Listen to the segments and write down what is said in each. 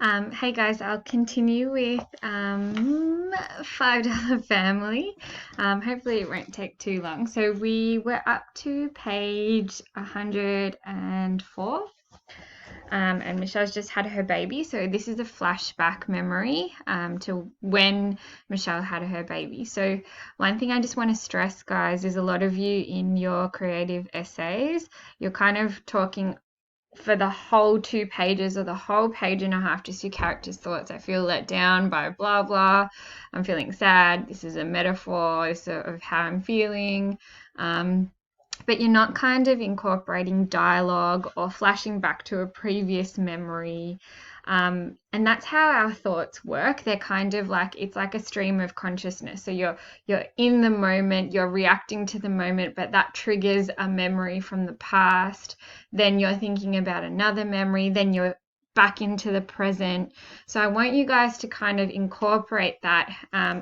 Hey guys, I'll continue with $5 Family. Hopefully it won't take too long. So we were up to page 104, and Michelle's just had her baby. So this is a flashback memory to when Michelle had her baby. So one thing I just want to stress, guys, is a lot of you in your creative essays, you're kind of talking for the whole 2 pages or the whole page and a half, just your character's thoughts. I feel let down by blah blah. I'm feeling sad. This is a metaphor sort of how I'm feeling. But you're not kind of incorporating dialogue or flashing back to a previous memory. And that's how our thoughts work. They're kind of like, it's like a stream of consciousness. So you're in the moment, you're reacting to the moment, but that triggers a memory from the past. Then you're thinking about another memory, then you're back into the present. So I want you guys to kind of incorporate that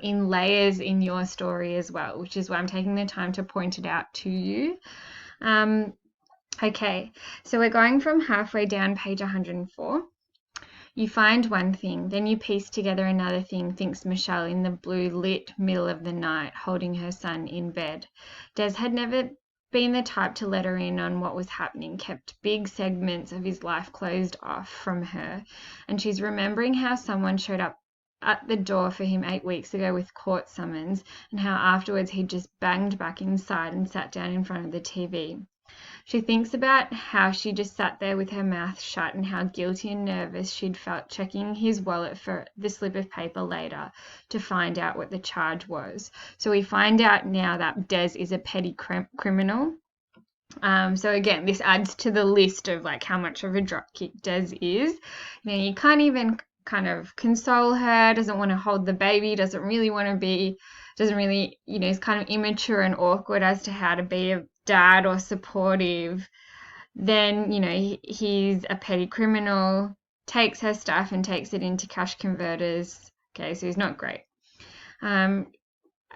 in layers in your story as well, which is why I'm taking the time to point it out to you. Okay, so we're going from halfway down page 104. You find one thing, then you piece together another thing, thinks Michelle in the blue lit middle of the night, holding her son in bed. Des had never been the type to let her in on what was happening, kept big segments of his life closed off from her, and she's remembering how someone showed up at the door for him 8 weeks ago with court summons, and how afterwards he just banged back inside and sat down in front of the TV. She thinks about how she just sat there with her mouth shut and how guilty and nervous she'd felt checking his wallet for the slip of paper later to find out what the charge was. So we find out now that Des is a petty criminal. So again, this adds to the list of like how much of a dropkick Des is. You can't even kind of console her, doesn't want to hold the baby, doesn't really, is kind of immature and awkward as to how to be a dad or supportive. Then, he's a petty criminal, takes her stuff and takes it into cash converters. Okay, so he's not great.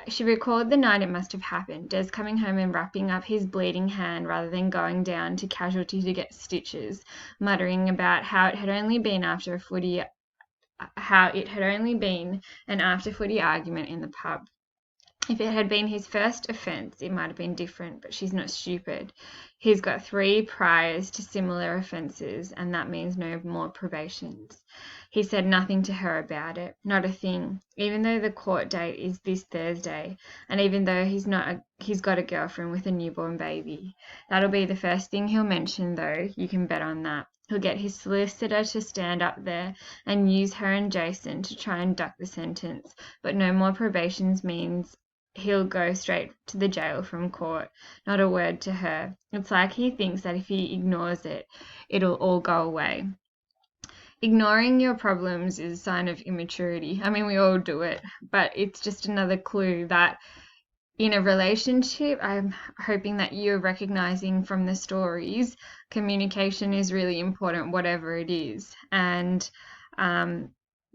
She recalled the night it must have happened, Des coming home and wrapping up his bleeding hand rather than going down to casualty to get stitches, muttering about how it had only been an after footy argument in the pub. If it had been his first offence, it might have been different, but she's not stupid. He's got 3 priors to similar offences, and that means no more probations. He said nothing to her about it, not a thing, even though the court date is this Thursday, and even though he's got a girlfriend with a newborn baby. That'll be the first thing he'll mention, though, you can bet on that. He'll get his solicitor to stand up there and use her and Jason to try and duck the sentence, but no more probations means he'll go straight to the jail from court, not a word to her. It's like he thinks that if he ignores it, it'll all go away. Ignoring your problems is a sign of immaturity. I mean, we all do it, but it's just another clue that in a relationship, I'm hoping that you're recognizing from the stories, communication is really important, whatever it is. And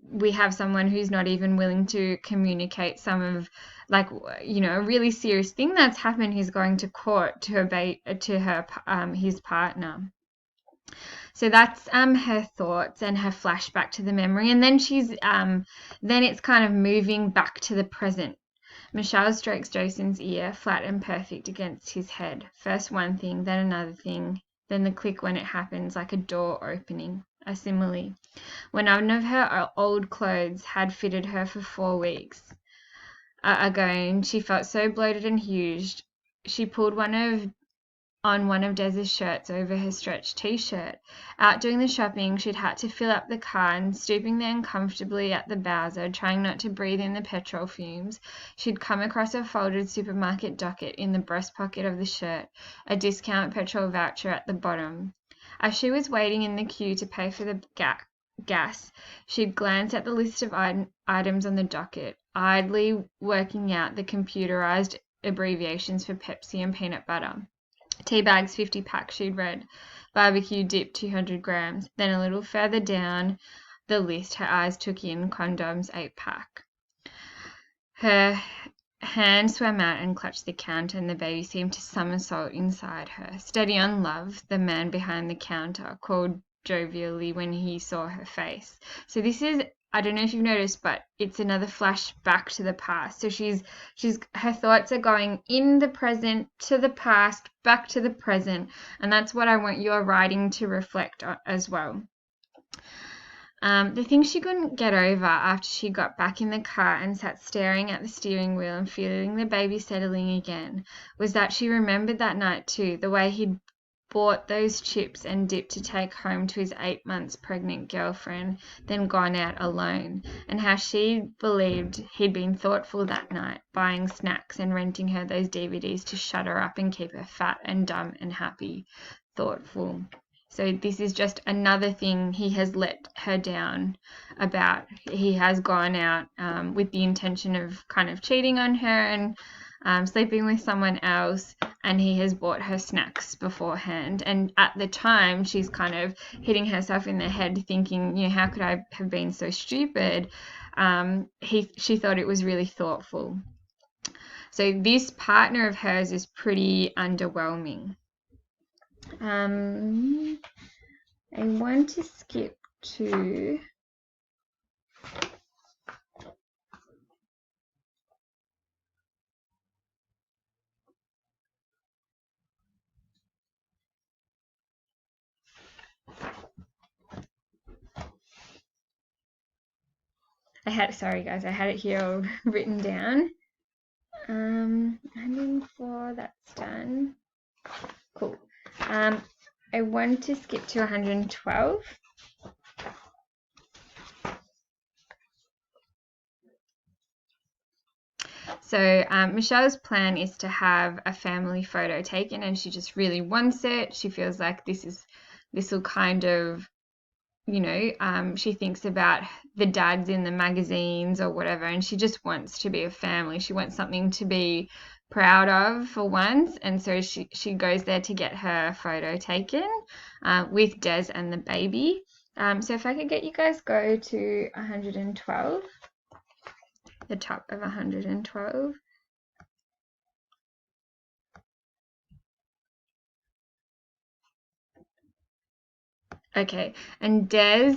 we have someone who's not even willing to communicate some of, like, a really serious thing that's happened. He's going to court his partner. So that's her thoughts and her flashback to the memory, and then then it's kind of moving back to the present. Michelle strokes Jason's ear, flat and perfect against his head. First one thing, then another thing, then the click when it happens, like a door opening. A simile. When none of her old clothes had fitted her for 4 weeks ago, and she felt so bloated and huge, she pulled on one of Des's shirts over her stretched t-shirt. Out doing the shopping, she'd had to fill up the car, and stooping there uncomfortably at the Bowser, trying not to breathe in the petrol fumes, she'd come across a folded supermarket docket in the breast pocket of the shirt, a discount petrol voucher at the bottom. As she was waiting in the queue to pay for the gas, she'd glance at the list of items on the docket, idly working out the computerized abbreviations for Pepsi and peanut butter. Tea bags 50 pack, she'd read. Barbecue dip 200 grams. Then a little further down the list, her eyes took in condoms 8 pack. Her hand swam out and clutched the counter, and the baby seemed to somersault inside her. Steady on, love, the man behind the counter called jovially when he saw her face. So this is, I don't know if you've noticed, but it's another flash back to the past. So her thoughts are going in the present to the past, back to the present, and that's what I want your writing to reflect on as well. The thing she couldn't get over after she got back in the car and sat staring at the steering wheel and feeling the baby settling again was that she remembered that night too, the way he'd bought those chips and dip to take home to his 8 months pregnant girlfriend, then gone out alone, and how she believed he'd been thoughtful that night, buying snacks and renting her those DVDs to shut her up and keep her fat and dumb and happy. Thoughtful. So this is just another thing he has let her down about. He has gone out with the intention of kind of cheating on her and sleeping with someone else, and he has bought her snacks beforehand. And at the time, she's kind of hitting herself in the head thinking, how could I have been so stupid? She thought it was really thoughtful. So this partner of hers is pretty underwhelming. I want to skip to sorry guys, I had it here all written down. 104, that's done. Cool. I want to skip to 112. So Michelle's plan is to have a family photo taken, and she just really wants it. She feels like this will kind of, she thinks about the dads in the magazines or whatever, and she just wants to be a family. She wants something to be proud of for once, and so she goes there to get her photo taken with Des and the baby. So if I could get you guys go to 112, the top of 112. Okay, and Des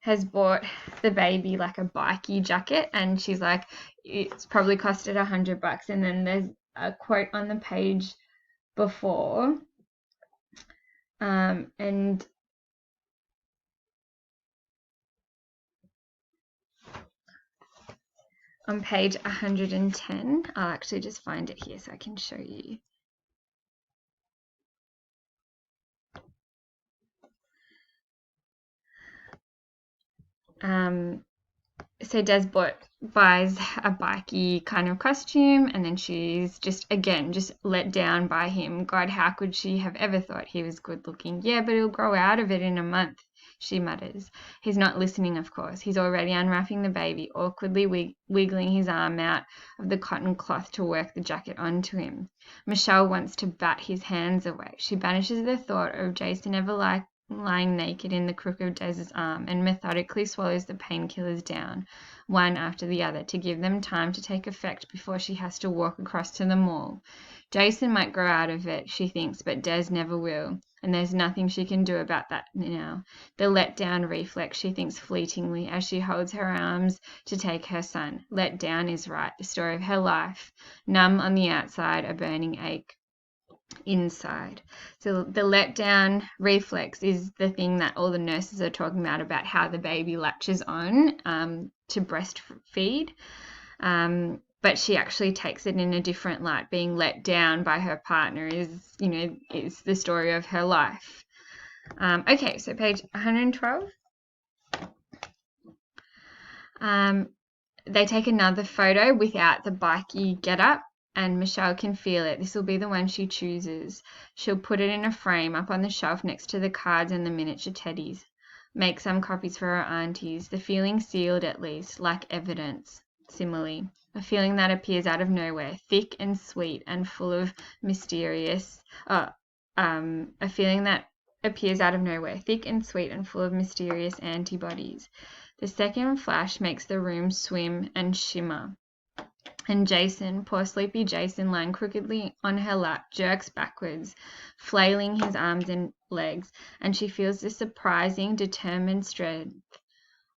has bought the baby like a bikey jacket, and she's like, it's probably costed $100. And then there's a quote on the page before, and on page 110, I'll actually just find it here so I can show you. So Des buys a bikey kind of costume, and then she's just let down by him. God, how could she have ever thought he was good looking? Yeah, but he'll grow out of it in a month, she mutters. He's not listening, of course. He's already unwrapping the baby, awkwardly wiggling his arm out of the cotton cloth to work the jacket onto him. Michelle wants to bat his hands away. She banishes the thought of Jason ever lying naked in the crook of Des's arm, and methodically swallows the painkillers down, one after the other, to give them time to take effect before she has to walk across to the mall. Jason might grow out of it, she thinks, but Des never will, and there's nothing she can do about that now. The let-down reflex, she thinks fleetingly, as she holds her arms to take her son. Let down is right, the story of her life. Numb on the outside, a burning ache inside. So the letdown reflex is the thing that all the nurses are talking about how the baby latches on to breastfeed, but she actually takes it in a different light. Being let down by her partner is the story of her life. Okay, so page 112. They take another photo without the bikey getup, and Michelle can feel it. This will be the one she chooses. She'll put it in a frame up on the shelf next to the cards and the miniature teddies. Make some copies for her aunties. The feeling sealed, at least, like evidence. Simile. A feeling that appears out of nowhere, thick and sweet and full of mysterious. A feeling that appears out of nowhere, thick and sweet and full of mysterious antibodies. The second flash makes the room swim and shimmer. And Jason, poor sleepy Jason, lying crookedly on her lap, jerks backwards, flailing his arms and legs, and she feels the surprising, determined strength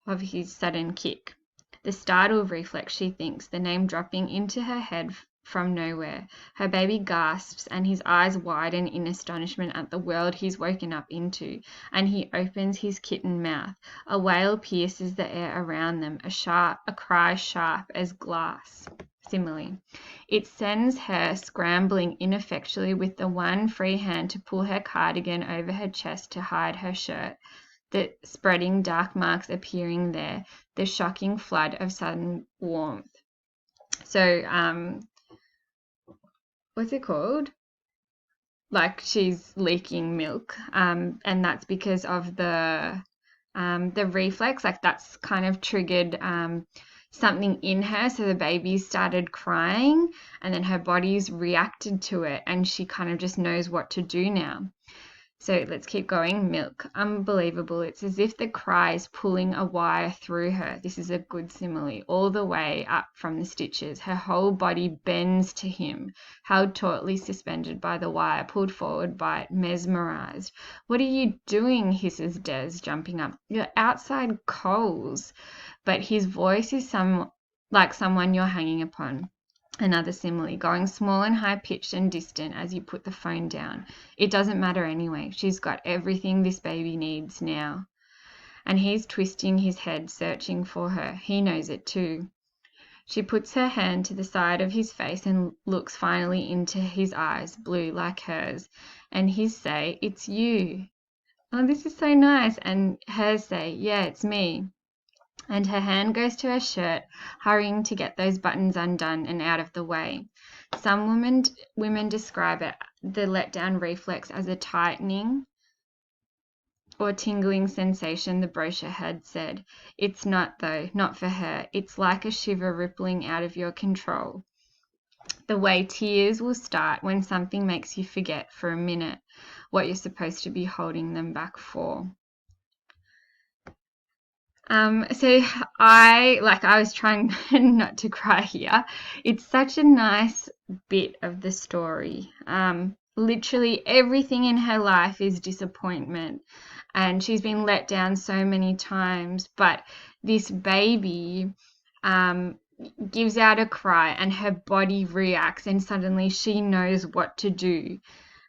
of his sudden kick. The startled reflex, she thinks, the name dropping into her head from nowhere. Her baby gasps, and his eyes widen in astonishment at the world he's woken up into, and he opens his kitten mouth. A wail pierces the air around them, a cry sharp as glass. Simile. It sends her scrambling ineffectually with the one free hand to pull her cardigan over her chest to hide her shirt, the spreading dark marks appearing there, the shocking flood of sudden warmth. So, what's it called? Like she's leaking milk, and that's because of the reflex. Like that's kind of triggered something in her, so the baby started crying, and then her body's reacted to it, and she kind of just knows what to do now. So let's keep going. Milk. Unbelievable. It's as if the cry is pulling a wire through her. This is a good simile. All the way up from the stitches. Her whole body bends to him, held tautly suspended by the wire, pulled forward by it, mesmerized. What are you doing? Hisses Des, jumping up. You're outside Coles. But his voice is like someone you're hanging upon. Another simile, going small and high-pitched and distant as you put the phone down. It doesn't matter anyway. She's got everything this baby needs now. And he's twisting his head, searching for her. He knows it too. She puts her hand to the side of his face and looks finally into his eyes, blue like hers. And his say, "It's you." Oh, this is so nice. And hers say, "Yeah, it's me." And her hand goes to her shirt, hurrying to get those buttons undone and out of the way. Some women describe it, the letdown reflex, as a tightening or tingling sensation, the brochure had said. It's not, though, not for her. It's like a shiver rippling out of your control. The way tears will start when something makes you forget for a minute what you're supposed to be holding them back for. So I was trying not to cry here. It's such a nice bit of the story. Literally everything in her life is disappointment, and she's been let down so many times, but this baby gives out a cry and her body reacts, and suddenly she knows what to do.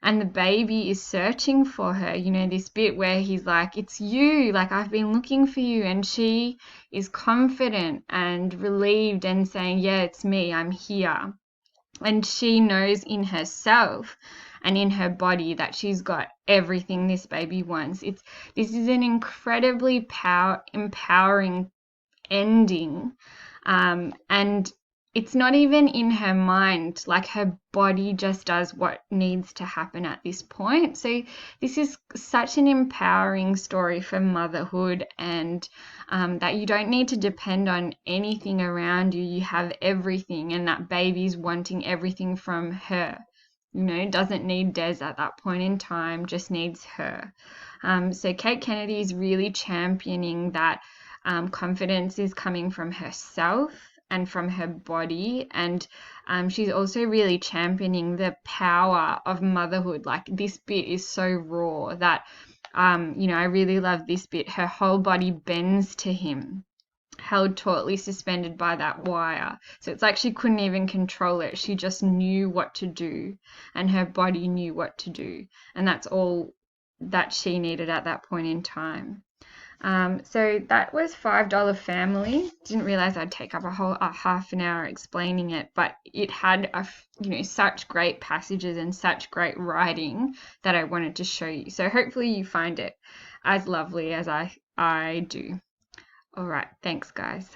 And the baby is searching for her, this bit where he's like, "It's you, like I've been looking for you." And she is confident and relieved and saying, "Yeah, it's me, I'm here." And she knows in herself and in her body that she's got everything this baby wants. This is an incredibly empowering ending. And it's not even in her mind, like her body just does what needs to happen at this point. So this is such an empowering story for motherhood, and that you don't need to depend on anything around you. You have everything, and that baby's wanting everything from her. Doesn't need Des at that point in time, just needs her. So Kate Kennedy is really championing that confidence is coming from herself and from her body, and she's also really championing the power of motherhood. Like, this bit is so raw that I really love this bit. Her whole body bends to him, held tautly suspended by that wire. So it's like she couldn't even control it. She just knew what to do, and her body knew what to do, and that's all that she needed at that point in time. So that was $5 Family. Didn't realize I'd take up a half an hour explaining it, but it had such great passages and such great writing that I wanted to show you. So hopefully you find it as lovely as I do. All right, thanks guys.